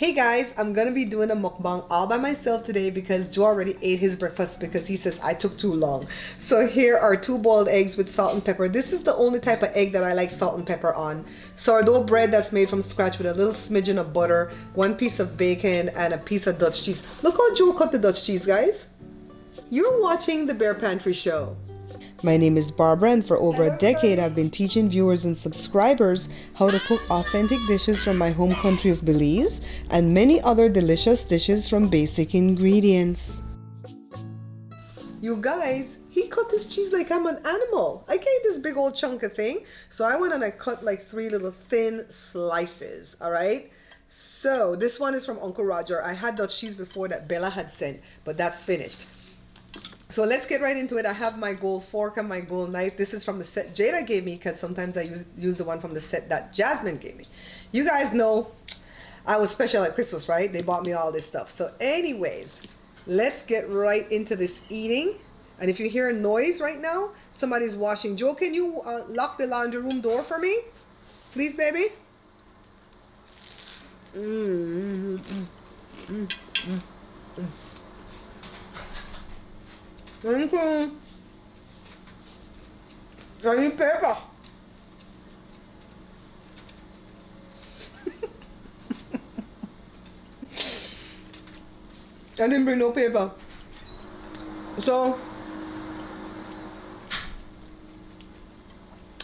Hey guys, I'm gonna be doing a mukbang all by myself today because Joe already ate his breakfast because he says I took too long. So here are 2 boiled eggs with salt and pepper. This is the only type of egg that I like salt and pepper on. Sourdough bread that's made from scratch with a little smidgen of butter, 1 piece of bacon, and a piece of Dutch cheese. Look how Joe cut the Dutch cheese, guys. You're watching the Bear Pantry Show. My name is Barbara, and for over a decade I've been teaching viewers and subscribers how to cook authentic dishes from my home country of Belize and many other delicious dishes from basic ingredients. You guys, he cut this cheese like I'm an animal. I can't eat this big old chunk of thing. So I went and I cut like 3 little thin slices, all right? So this one is from Uncle Roger. I had Dutch cheese before that Bella had sent, but that's finished. So let's get right into it. I have my gold fork and my gold knife. This is from the set Jada gave me because sometimes I use the one from the set that Jasmine gave me. You guys know I was special at Christmas, right? They bought me all this stuff. So anyways, let's get right into this eating. And if you hear a noise right now, somebody's washing. Joe, can you lock the laundry room door for me? Please, baby. Thank you. I need paper. I didn't bring no paper. So,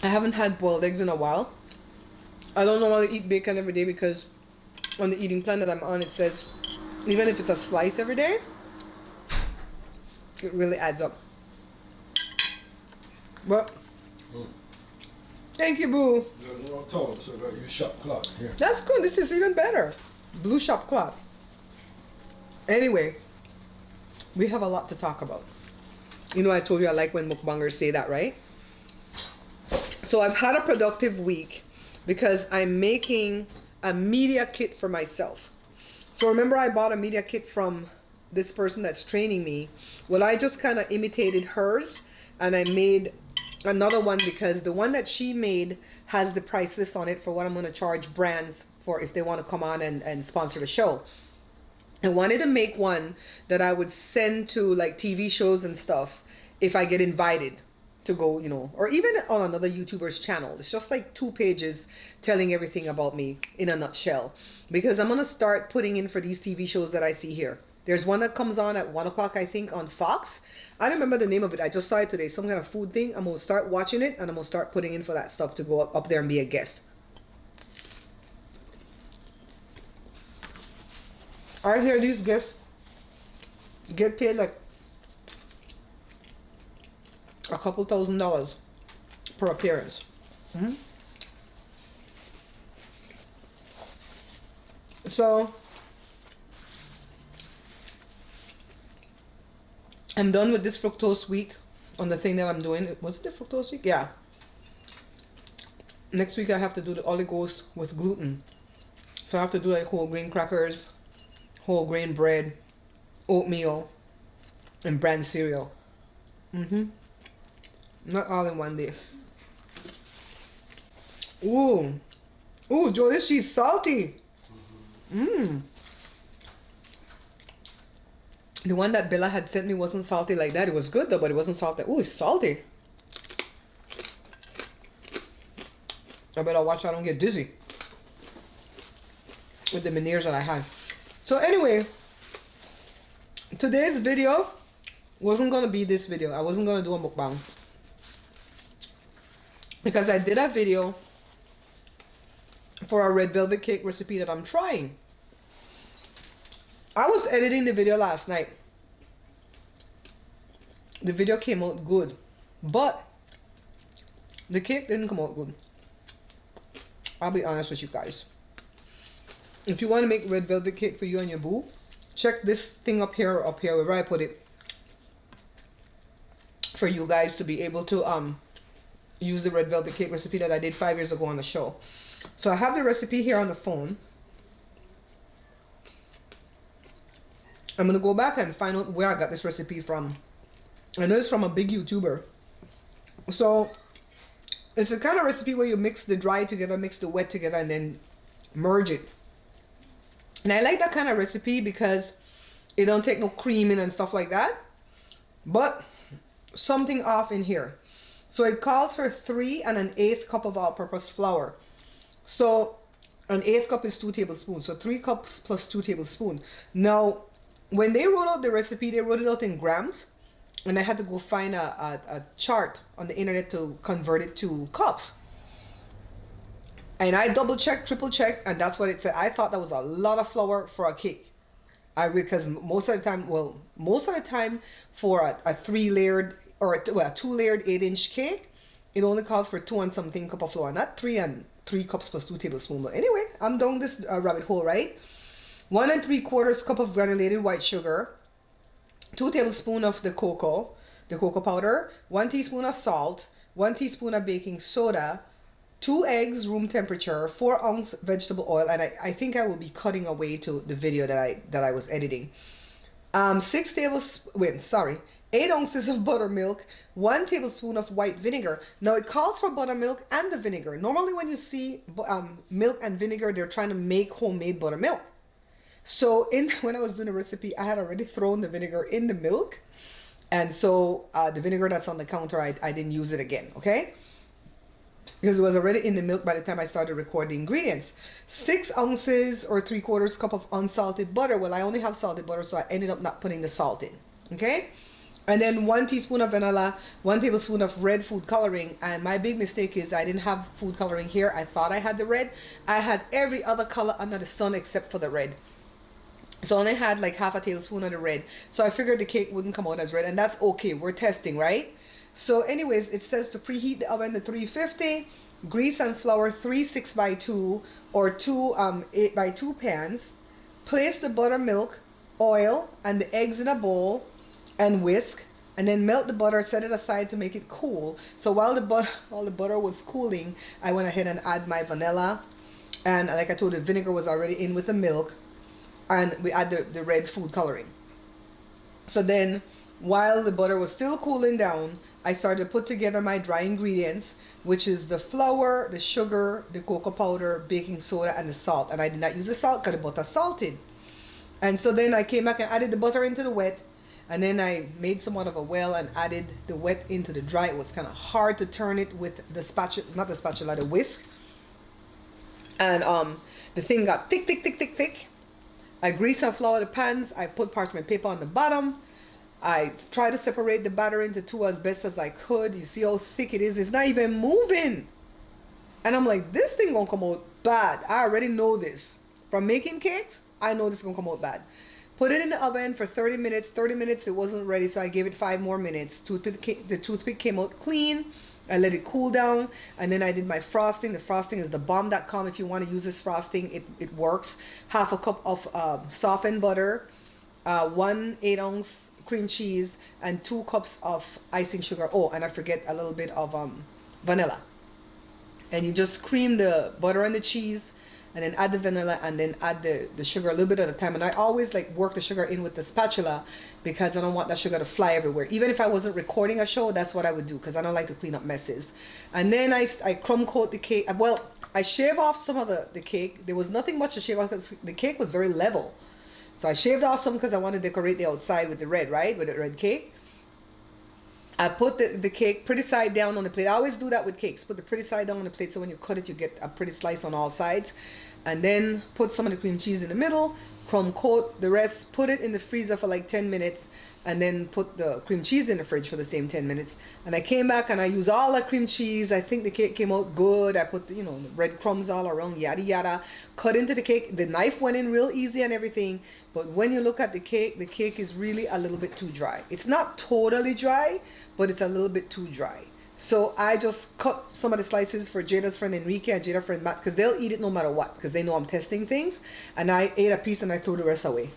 I haven't had boiled eggs in a while. I don't normally eat bacon every day because on the eating plan that I'm on, it says even if it's a slice every day, it really adds up. But thank you, boo. No towel, so that you shop cloth here. That's good. This is even better. Blue shop cloth. Anyway, we have a lot to talk about. You know, I told you I like when mukbangers say that, right? So I've had a productive week because I'm making a media kit for myself. So remember I bought a media kit from this person that's training me. Well, I just kind of imitated hers and I made another one because the one that she made has the price list on it for what I'm going to charge brands for if they want to come on and sponsor the show. I wanted to make one that I would send to like TV shows and stuff if I get invited to go, you know, or even on another YouTuber's channel. It's just like 2 pages telling everything about me in a nutshell, because I'm going to start putting in for these TV shows that I see here. There's one that comes on at 1 o'clock, I think, on Fox. I don't remember the name of it. I just saw it today. Some kind of food thing. I'm going to start watching it and I'm going to start putting in for that stuff to go up there and be a guest. I hear these guests get paid like a couple $1,000s per appearance. So I'm done with this fructose week on the thing that I'm doing. Was it the fructose week? Yeah. Next week I have to do the oligos with gluten. So I have to do like whole grain crackers, whole grain bread, oatmeal, and bran cereal. Not all in one day. Ooh. Ooh, Joe, this cheese salty. The one that Bella had sent me wasn't salty like that. It was good though, but it wasn't salty. Ooh, it's salty. I better watch I don't get dizzy with the veneers that I had. So anyway, today's video wasn't going to be this video. I wasn't going to do a mukbang, because I did a video for a red velvet cake recipe that I'm trying. I was editing the video last night. The video came out good, but the cake didn't come out good. I'll be honest with you guys. If you want to make red velvet cake for you and your boo, check this thing up here where I put it, for you guys to be able to use the red velvet cake recipe that I did 5 years ago on the show. So I have the recipe here on the phone. I'm gonna go back and find out where I got this recipe from. I know it's from a big YouTuber. So it's a kind of recipe where you mix the dry together, mix the wet together, and then merge it. And I like that kind of recipe because it don't take no creaming and stuff like that. But something off in here. So it calls for 3 1/8 cup of all-purpose flour. So 1/8 cup is 2 tablespoons. So 3 cups plus 2 tablespoons. Now, when they wrote out the recipe, they wrote it out in grams. And I had to go find a chart on the internet to convert it to cups. And I double checked, triple checked, and that's what it said. I thought that was a lot of flour for a cake. Because most of the time for a 3-layered or a 2-layered 8-inch cake, it only calls for 2 and something cup of flour, not 3 cups plus 2 tablespoons. But anyway, I'm down this rabbit hole, right? 1 3/4 cup of granulated white sugar, 2 tablespoons of the cocoa powder, 1 teaspoon of salt, 1 teaspoon of baking soda, 2 eggs room temperature, 4 ounce vegetable oil, and I think I will be cutting away to the video that I was editing. 8 ounces of buttermilk, 1 tablespoon of white vinegar. Now it calls for buttermilk and the vinegar. Normally when you see milk and vinegar, they're trying to make homemade buttermilk. So when I was doing the recipe, I had already thrown the vinegar in the milk. And so the vinegar that's on the counter, I didn't use it again, okay? Because it was already in the milk by the time I started recording the ingredients. 6 ounces or 3/4 cup of unsalted butter. Well, I only have salted butter, so I ended up not putting the salt in, okay? And then 1 teaspoon of vanilla, 1 tablespoon of red food coloring. And my big mistake is I didn't have food coloring here. I thought I had the red. I had every other color under the sun except for the red. So I only had like half a tablespoon of the red. So I figured the cake wouldn't come out as red, and that's okay. We're testing, right? So anyways, it says to preheat the oven to 350, grease and flour 3 6x2 or 2 8x2 pans. Place the buttermilk, oil, and the eggs in a bowl and whisk, and then melt the butter, set it aside to make it cool. So while the butter was cooling, I went ahead and add my vanilla, and like I told you, the vinegar was already in with the milk, and we add the red food coloring. So then while the butter was still cooling down, I started to put together my dry ingredients, which is the flour, the sugar, the cocoa powder, baking soda, and the salt. And I did not use the salt because the butter salted. And so then I came back and added the butter into the wet, and then I made somewhat of a well and added the wet into the dry. It was kind of hard to turn it with the spatula, not the spatula, the whisk. And the thing got thick. I greased and floured the pans. I put parchment paper on the bottom. I tried to separate the batter into 2 as best as I could. You see how thick it is. It's not even moving. And I'm like, this thing gonna come out bad. I already know this. From making cakes, I know this is gonna come out bad. Put it in the oven for 30 minutes. 30 minutes, it wasn't ready, so I gave it 5 more minutes. The toothpick came out clean. I let it cool down, and then I did my frosting. The frosting is the bomb.com. If you want to use this frosting, it works. Half a cup of softened butter, 1 8-ounce cream cheese, and 2 cups of icing sugar. Oh, and I forget a little bit of vanilla. And you just cream the butter and the cheese, and then add the vanilla, and then add the sugar a little bit at a time. And I always like work the sugar in with the spatula because I don't want that sugar to fly everywhere. Even if I wasn't recording a show, that's what I would do because I don't like to clean up messes. And then I crumb coat the cake. Well, I shave off some of the cake. There was nothing much to shave off because the cake was very level. So I shaved off some because I want to decorate the outside with the red, right? With the red cake. I put the cake pretty side down on the plate. I always do that with cakes. Put the pretty side down on the plate so when you cut it, you get a pretty slice on all sides. And then put some of the cream cheese in the middle, crumb coat the rest, put it in the freezer for like 10 minutes, and then put the cream cheese in the fridge for the same 10 minutes. And I came back and I used all that cream cheese. I think the cake came out good. I put, the breadcrumbs all around, yada, yada. Cut into the cake. The knife went in real easy and everything. But when you look at the cake is really a little bit too dry. It's not totally dry, but it's a little bit too dry. So I just cut some of the slices for Jada's friend Enrique and Jada's friend Matt, because they'll eat it no matter what, because they know I'm testing things. And I ate a piece and I threw the rest away.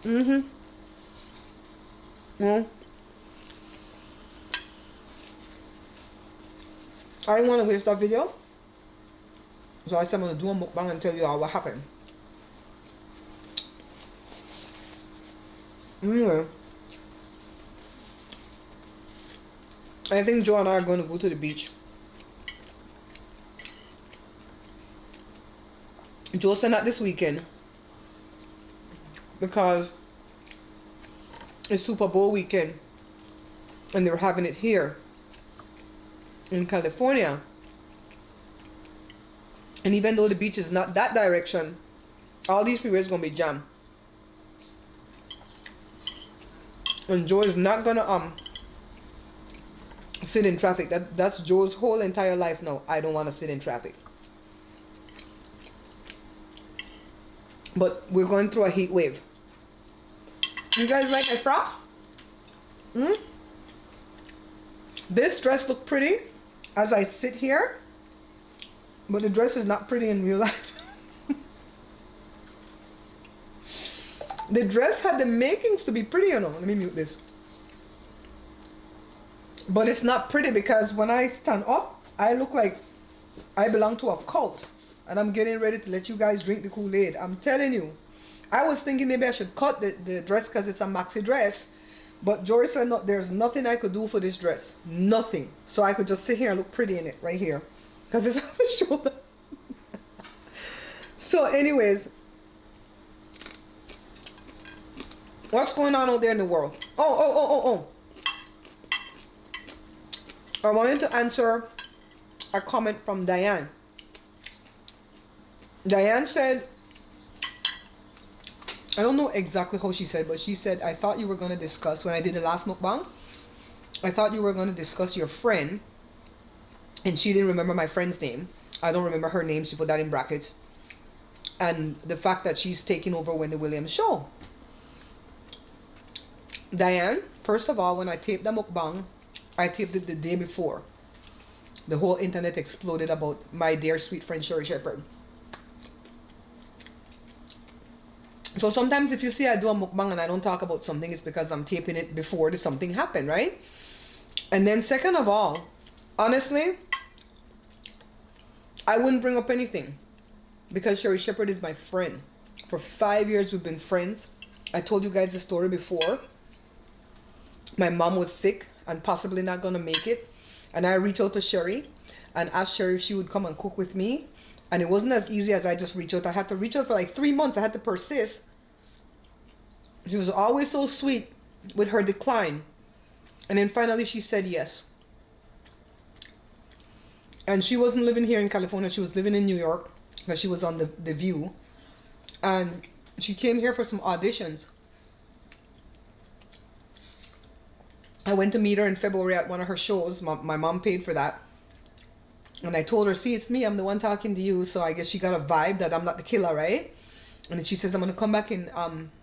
I didn't want to waste that video, so I said I'm going to do a mukbang and tell you all what happened. Anyway, I think Joe and I are going to go to the beach. Joe said not this weekend. because it's Super Bowl weekend and they're having it here in California. And even though the beach is not that direction, all these freeways gonna be jammed. And Joe is not gonna sit in traffic. That's Joe's whole entire life now. I don't want to sit in traffic. But we're going through a heat wave. You guys like my frock? This dress look pretty as I sit here, but the dress is not pretty in real life. The dress had the makings to be pretty, you know. Let me mute this. But it's not pretty because when I stand up, I look like I belong to a cult. And I'm getting ready to let you guys drink the Kool-Aid. I'm telling you. I was thinking maybe I should cut the dress because it's a maxi dress. But Jory said no, there's nothing I could do for this dress. Nothing. So I could just sit here and look pretty in it right here. Because it's on the shoulder. So anyways. What's going on out there in the world? Oh. I wanted to answer a comment from Diane. Diane said, I don't know exactly how she said, but she said, I thought you were going to discuss, when I did the last mukbang, I thought you were going to discuss your friend. And she didn't remember my friend's name. I don't remember her name. She put that in brackets. And the fact that she's taking over Wendy Williams' show. Diane, first of all, when I taped the mukbang, I taped it the day before. The whole internet exploded about my dear sweet friend Sherri Shepherd. So sometimes if you see I do a mukbang and I don't talk about something, it's because I'm taping it before the something happened, right? And then second of all, honestly, I wouldn't bring up anything because Sherri Shepherd is my friend. For 5 years we've been friends. I told you guys the story before. My mom was sick and possibly not going to make it. And I reached out to Sherri and asked Sherri if she would come and cook with me. And it wasn't as easy as I just reach out. I had to reach out for like 3 months. I had to persist. She was always so sweet with her decline. And then finally she said yes. And she wasn't living here in California. She was living in New York because she was on the View. And she came here for some auditions. I went to meet her in February at one of her shows. My mom paid for that. And I told her, see, it's me. I'm the one talking to you. So I guess she got a vibe that I'm not the killer, right? And then she says, I'm going to come back in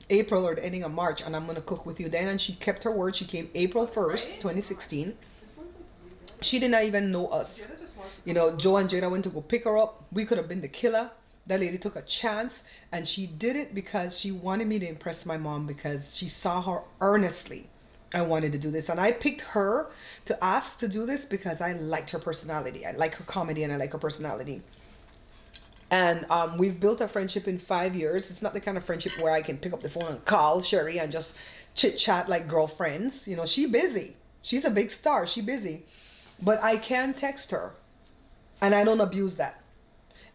April or the ending of March. And I'm going to cook with you then. And she kept her word. She came April 1st, 2016. She did not even know us. You know, Joe and Jada went to go pick her up. We could have been the killer. That lady took a chance. And she did it because she wanted me to impress my mom. Because she saw her earnestly. I wanted to do this, and I picked her to ask to do this because I liked her personality. I like her comedy and I like her personality. And we've built a friendship in 5 years. It's not the kind of friendship where I can pick up the phone and call Sherri and just chit chat like girlfriends. You know, she busy. She's a big star. She busy. But I can text her and I don't abuse that.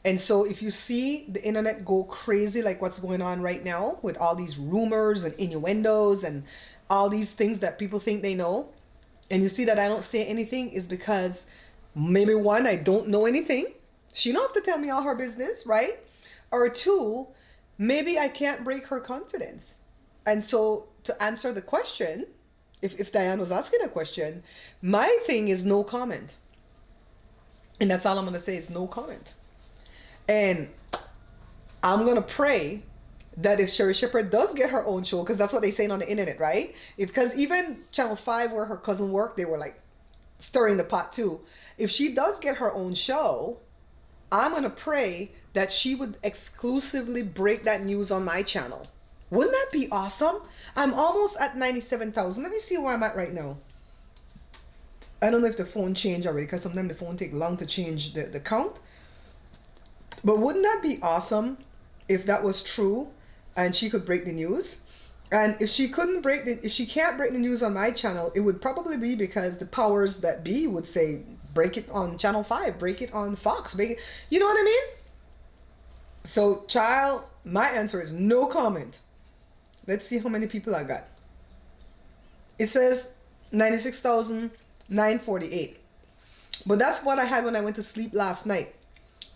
And so if you see the internet go crazy like what's going on right now with all these rumors and innuendos and all these things that people think they know, and you see that I don't say anything, is because maybe one, I don't know anything. She don't have to tell me all her business, right? Or two, maybe I can't break her confidence. And so to answer the question, if Diane was asking a question, my thing is no comment. And that's all I'm going to say is no comment. And I'm going to pray that if Sherri Shepherd does get her own show, because that's what they saying on the internet, right? Because even Channel 5 where her cousin worked, they were like stirring the pot too. If she does get her own show, I'm going to pray that she would exclusively break that news on my channel. Wouldn't that be awesome? I'm almost at 97,000. Let me see where I'm at right now. I don't know if the phone changed already, because sometimes the phone take long to change the count. But wouldn't that be awesome if that was true? And she could break the news. And if she can't break the news on my channel, it would probably be because the powers that be would say, break it on Channel 5, break it on Fox, break it. You know what I mean? So, child, my answer is no comment. Let's see how many people I got. It says 96,948. But that's what I had when I went to sleep last night.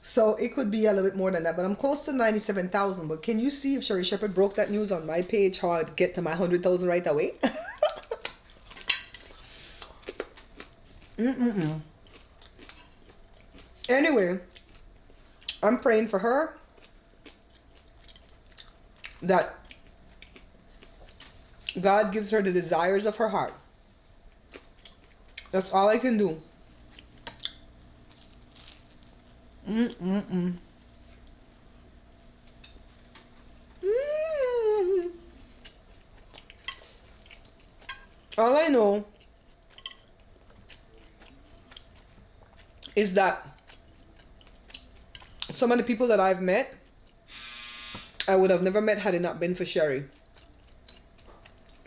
So it could be a little bit more than that. But I'm close to 97,000. But can you see if Sherri Shepherd broke that news on my page, how I'd get to my 100,000 right away? Anyway, I'm praying for her that God gives her the desires of her heart. That's all I can do. All I know is that some of the people that I've met, I would have never met had it not been for Sherri.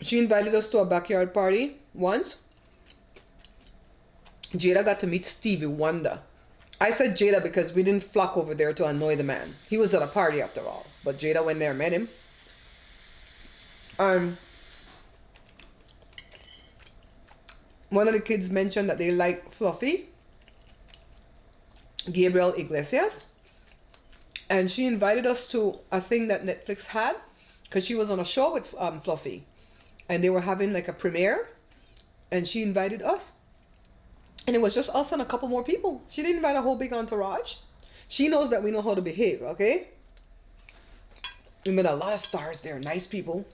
She invited us to a backyard party once. Jada got to meet Stevie Wonder. I said Jada because we didn't flock over there to annoy the man. He was at a party after all. But Jada went there and met him. One of the kids mentioned that they like Fluffy, Gabriel Iglesias. And she invited us to a thing that Netflix had because she was on a show with Fluffy. And they were having like a premiere. And she invited us. And it was just us and a couple more people. She didn't invite a whole big entourage. She knows that we know how to behave, okay? We met a lot of stars there, nice people.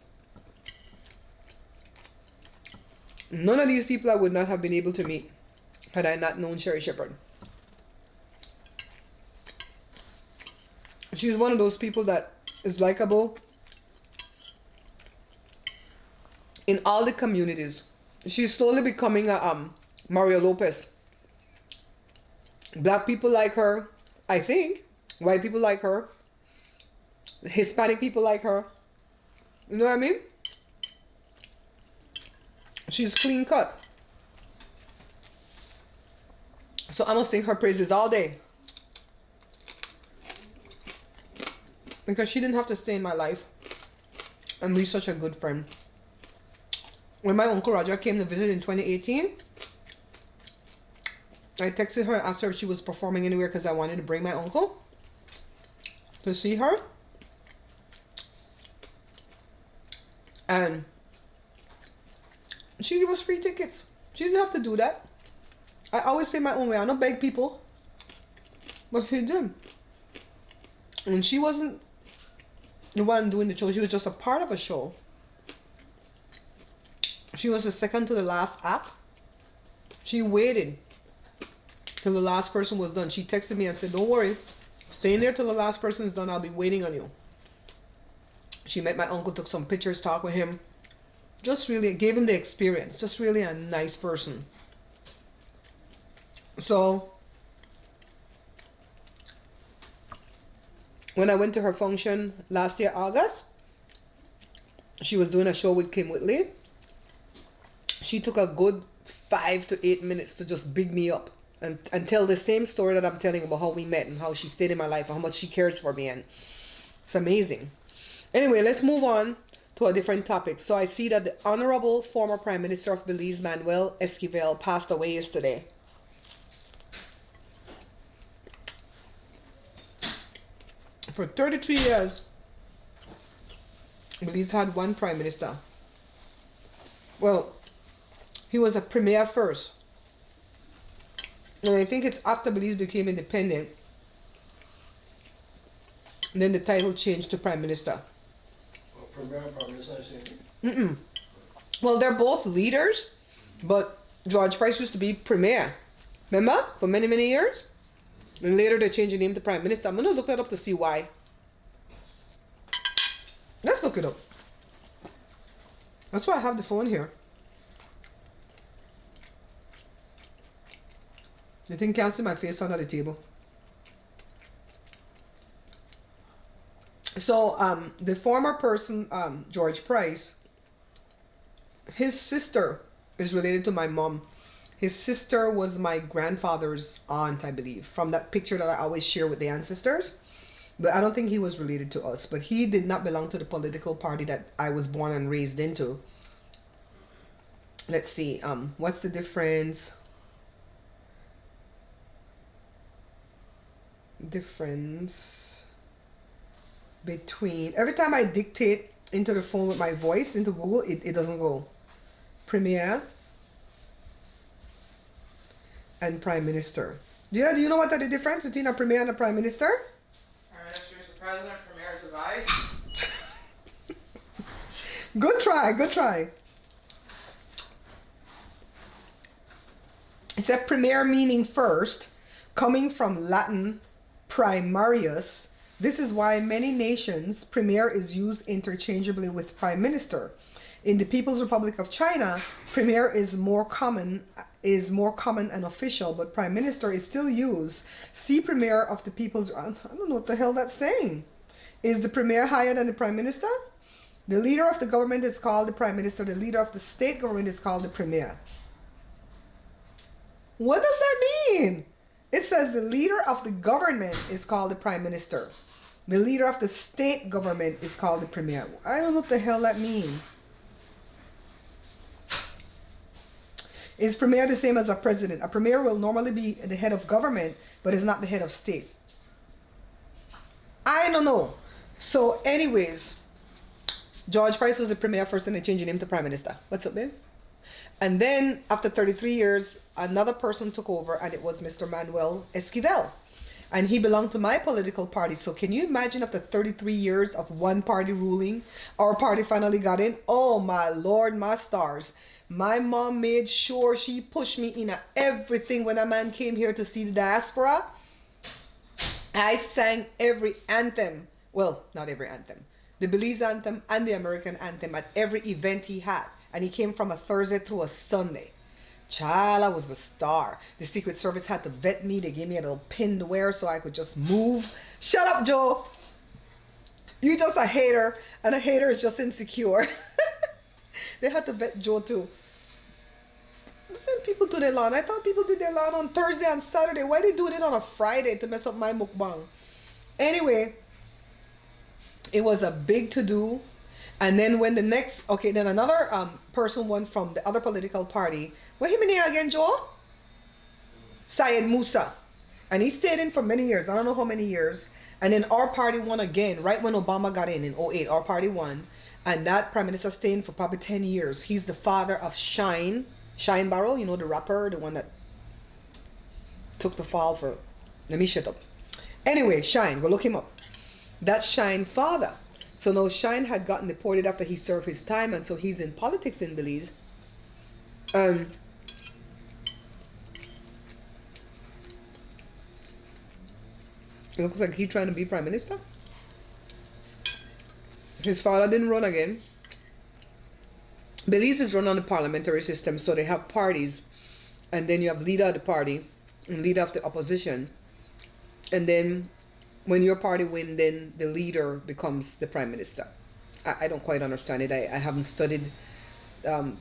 None of these people I would not have been able to meet had I not known Sherri Shepherd. She's one of those people that is likable in all the communities. She's slowly becoming a Mario Lopez. Black people like her, I think. White people like her. Hispanic people like her. You know what I mean? She's clean cut. So I'm gonna sing her praises all day. Because she didn't have to stay in my life and be such a good friend. When my Uncle Roger came to visit in 2018, I texted her and asked her if she was performing anywhere because I wanted to bring my uncle to see her. And she gave us free tickets. She didn't have to do that. I always pay my own way. I don't beg people. But she did. And she wasn't the one doing the show. She was just a part of a show. She was the second to the last act. She waited till the last person was done. She texted me and said, don't worry. Stay in there till the last person is done. I'll be waiting on you. She met my uncle, took some pictures, talked with him. Just really gave him the experience. Just really a nice person. So when I went to her function last year, August, she was doing a show with Kim Whitley. She took a good 5 to 8 minutes to just big me up and tell the same story that I'm telling about how we met and how she stayed in my life and how much she cares for me. And it's amazing. Anyway, let's move on to a different topic. So I see that the Honorable former Prime Minister of Belize, Manuel Esquivel, passed away yesterday. For 33 years, Belize had one Prime Minister. Well, he was a premier first. And I think it's after Belize became independent, and then the title changed to Prime Minister. Well, Premier and Prime Minister, I say. Well, they're both leaders, but George Price used to be Premier. Remember? For many, many years. And later they changed the name to Prime Minister. I'm going to look that up to see why. Let's look it up. That's why I have the phone here. The thing can't see my face under the table. So, the former person, George Price, his sister is related to my mom. His sister was my grandfather's aunt, I believe, from that picture that I always share with the ancestors. But I don't think he was related to us. But he did not belong to the political party that I was born and raised into. Let's see. What's the difference? Difference between... Every time I dictate into the phone with my voice, into Google, it doesn't go. Premier and Prime Minister. Yeah, do you know what are the difference between a Premier and a Prime Minister? Prime Minister is the President, Premier is the Vice. Good try, good try. It said Premier meaning first, coming from Latin primarius. This is why many nations Premier is used interchangeably with Prime Minister. In the People's Republic of China, Premier is more common and official, but Prime Minister is still used. See Premier of the People's... I don't know what the hell that's saying. Is the Premier higher than the Prime Minister? The leader of the government is called the Prime Minister. The leader of the state government is called the Premier. What does that mean? It says the leader of the government is called the Prime Minister. The leader of the state government is called the Premier. I don't know what the hell that means. Is Premier the same as a president? A Premier will normally be the head of government, but is not the head of state. I don't know. So anyways, George Price was the Premier first and they changed him to Prime Minister. What's up, babe? And then after 33 years, another person took over and it was Mr. Manuel Esquivel. And he belonged to my political party. So can you imagine after 33 years of one party ruling, our party finally got in? Oh my Lord, my stars. My mom made sure she pushed me in everything when a man came here to see the diaspora. I sang every anthem. Well, not every anthem. The Belize anthem and the American anthem at every event he had. And he came from a Thursday through a Sunday. Child, I was the star. The Secret Service had to vet me. They gave me a little pin to wear so I could just move. Shut up, Joe. You just a hater. And a hater is just insecure. They had to vet Joe too. Send people to their lawn. I thought people did their lawn on Thursday and Saturday. Why they doing it on a Friday to mess up my mukbang? Anyway, it was a big to-do. And then when the next... Okay, then another person won from the other political party. What him name again, Joe? Syed Musa. And he stayed in for many years. I don't know how many years. And then our party won again. Right when Obama got in 2008, our party won. And that Prime Minister stayed in for probably 10 years. He's the father of Shyne. Shyne Barrow, you know, the rapper, the one that took the fall for... Let me shut up. Anyway, Shyne, go look him up. That's Shyne's father. So now Shyne had gotten deported after he served his time, and so he's in politics in Belize. It looks like he's trying to be Prime Minister. His father didn't run again. Belize is run on the parliamentary system, so they have parties, and then you have leader of the party and leader of the opposition, and then when your party wins, then the leader becomes the Prime Minister. I don't quite understand it. I haven't studied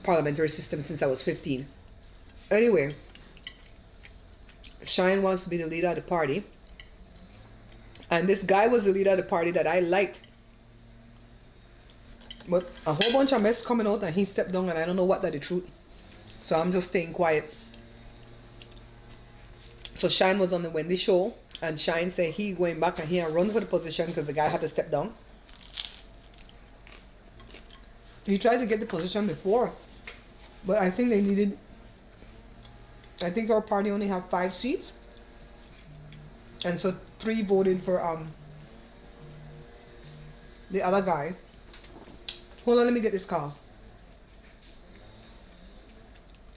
parliamentary system since I was 15. Anyway, Shyne wants to be the leader of the party, and this guy was the leader of the party that I liked. But a whole bunch of mess coming out and he stepped down and I don't know what that the truth. So I'm just staying quiet. So Shyne was on the Wendy show and Shyne said he going back and he run for the position because the guy had to step down. He tried to get the position before, but I think they needed... I think our party only have 5 seats. And so 3 voted for the other guy. Hold on, let me get this call.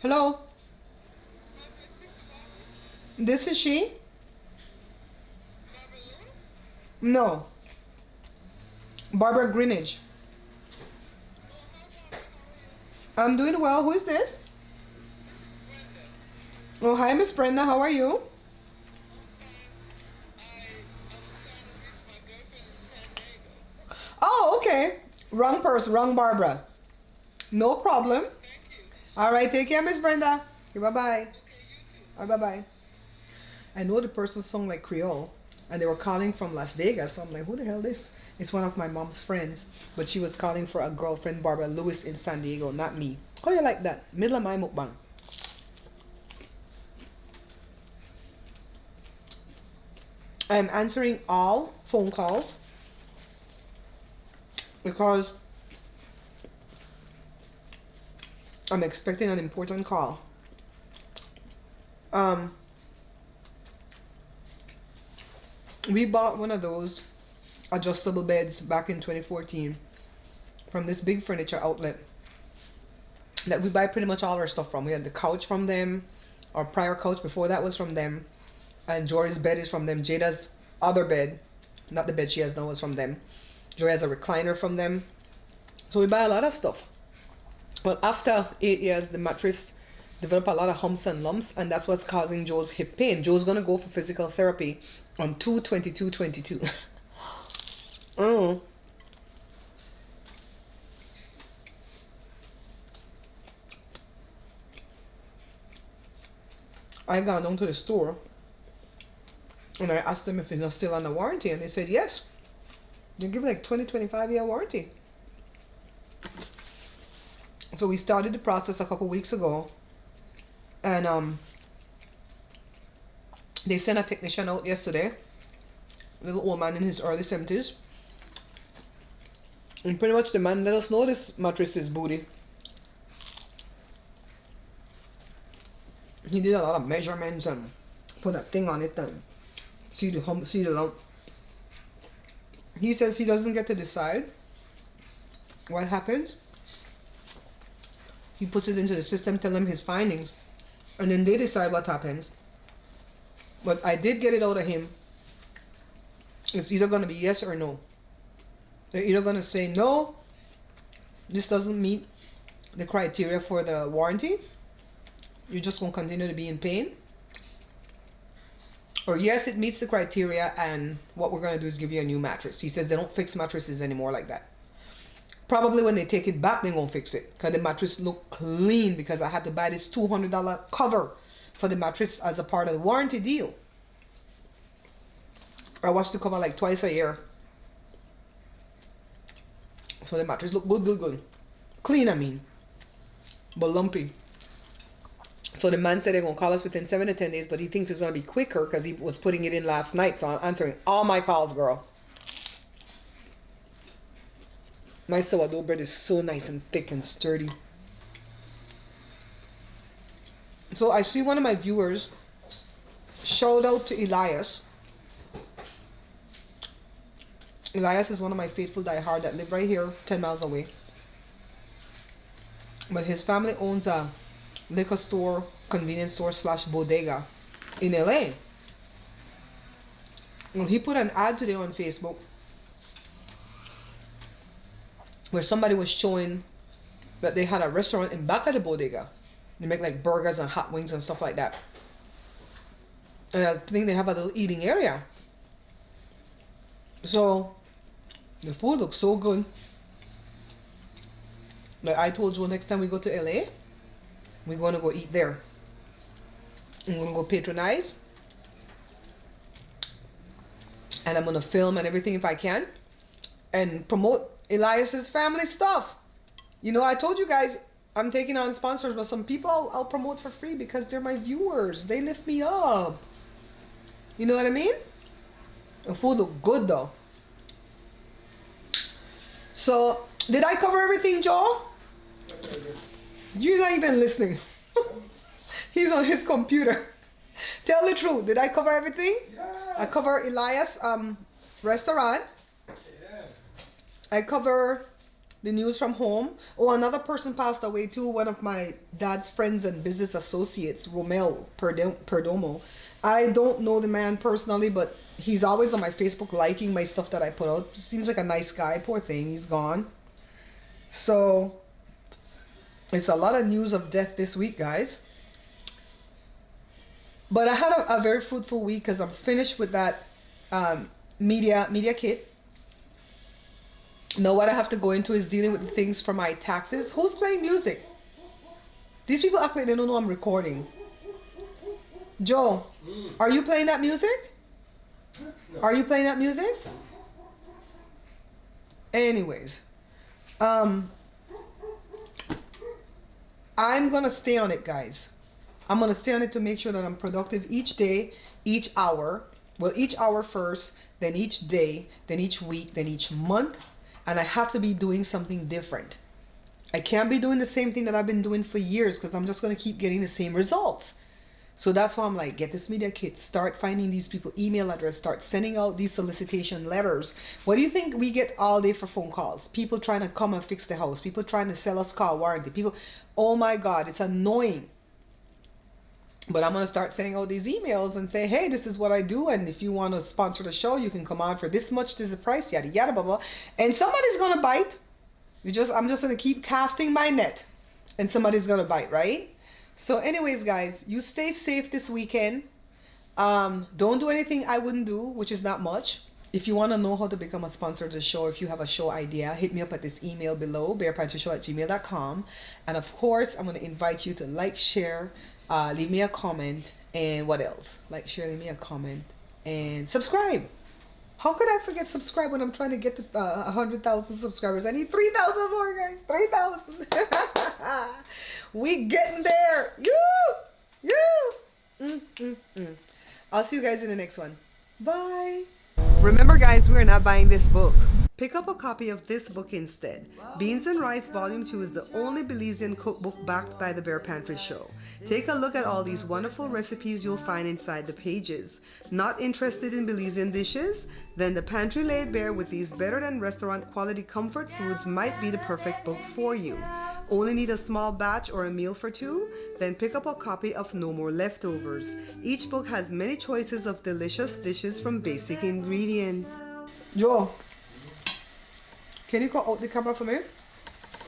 Hello? This is she? No. Barbara.grinage. I'm doing well. Who is this? Oh, hi, Miss Brenda. How are you? Oh, okay. Wrong person, wrong Barbara. No problem. All right, take care, Miss Brenda. Okay, bye-bye. All right, bye-bye. I know the person sung like Creole, and they were calling from Las Vegas. So I'm like, who the hell this? It's one of my mom's friends, but she was calling for a girlfriend, Barbara Lewis, in San Diego, not me. How you like that? Middle of my mukbang. I'm answering all phone calls because I'm expecting an important call. We bought one of those adjustable beds back in 2014 from this big furniture outlet that we buy pretty much all our stuff from. We had the couch from them, our prior couch before that was from them, and Jory's bed is from them. Jada's other bed, not the bed she has now, was from them. Jory has a recliner from them. So we buy a lot of stuff. Well, after 8 years, the mattress developed a lot of humps and lumps, and that's what's causing Joe's hip pain. Joe's gonna go for physical therapy on 2/22/22. Oh. I got down to the store and I asked them if it's not still under warranty, and they said yes. They give like 20-25 year warranty. So we started the process a couple weeks ago, and they sent a technician out yesterday, a little old man in his early 70s, and pretty much the man let us know this mattress is booty. He did a lot of measurements and put a thing on it and see the hump, see the lump. He says he doesn't get to decide what happens. He puts it into the system, tell them his findings, and then they decide what happens. But I did get it out of him. It's either going to be yes or no. They're either going to say, no, this doesn't meet the criteria for the warranty. You're just going to continue to be in pain. Or yes, it meets the criteria, and what we're going to do is give you a new mattress. He says they don't fix mattresses anymore like that. Probably when they take it back, they won't fix it, because the mattress look clean, because I had to buy this $200 cover for the mattress as a part of the warranty deal. I wash the cover like twice a year. So the mattress look good. Clean, I mean. But lumpy. So the man said they're going to call us within 7 to 10 days, but he thinks it's going to be quicker because he was putting it in last night. So I'm answering all my calls, girl. My sourdough bread is so nice and thick and sturdy. So I see one of my viewers, shout out to Elias. Elias is one of my faithful diehard that live right here 10 miles away. But his family owns a liquor store, convenience store / bodega in LA. And he put an ad today on Facebook where somebody was showing that they had a restaurant in back of the bodega. They make like burgers and hot wings and stuff like that. And I think they have a little eating area. So the food looks so good. Like I told Joe, next time we go to LA, we're going to go eat there. I'm going to go patronize. And I'm going to film and everything if I can. And promote Elias's family stuff. You know, I told you guys I'm taking on sponsors, but some people I'll promote for free because they're my viewers. They lift me up. You know what I mean? The food look good though. So, did I cover everything, Joe? You're not even listening. He's on his computer. Tell the truth. Did I cover everything? Yeah. I cover Elias restaurant. Yeah. I cover the news from home. Oh, another person passed away too. One of my dad's friends and business associates, Romel Perdomo. I don't know the man personally, but he's always on my Facebook liking my stuff that I put out. Seems like a nice guy. Poor thing. He's gone. So, it's a lot of news of death this week, guys. But I had a very fruitful week because I'm finished with that media kit. Now what I have to go into is dealing with the things for my taxes. Who's playing music? These people act like they don't know I'm recording. Joe, are you playing that music? No. Are you playing that music? Anyways, I'm gonna stay on it, guys. I'm gonna stay on it to make sure that I'm productive each day, each hour. Well, each hour first, then each day, then each week, then each month. And I have to be doing something different. I can't be doing the same thing that I've been doing for years because I'm just gonna keep getting the same results. So that's why I'm like, get this media kit, start finding these people email address, start sending out these solicitation letters. What do you think we get all day for phone calls? People trying to come and fix the house, people trying to sell us car warranty, people, oh my God, it's annoying. But I'm going to start sending out these emails and say, hey, this is what I do. And if you want to sponsor the show, you can come on for this much, this is the price, yada, yada, blah, blah. And somebody's going to bite. I'm just going to keep casting my net and somebody's going to bite, right? So anyways, guys, you stay safe this weekend. Don't do anything I wouldn't do, which is not much. If you want to know how to become a sponsor of the show, if you have a show idea, hit me up at this email below, barepantryshow@gmail.com. And of course, I'm going to invite you to like, share, leave me a comment, and what else? Like, share, leave me a comment, and subscribe. How could I forget subscribe when I'm trying to get to 100,000 subscribers? I need 3,000 more, guys. 3,000. We getting there. I'll see you guys in the next one. Bye. Remember, guys, we are not buying this book. Pick up a copy of this book instead. Beans and Rice Volume 2 is the only Belizean cookbook backed by the Bear Pantry Show. Take a look at all these wonderful recipes you'll find inside the pages. Not interested in Belizean dishes? Then the Pantry Laid Bare with these better than restaurant quality comfort foods might be the perfect book for you. Only need a small batch or a meal for two? Then pick up a copy of No More Leftovers. Each book has many choices of delicious dishes from basic ingredients. Yo, can you cut out the camera for me?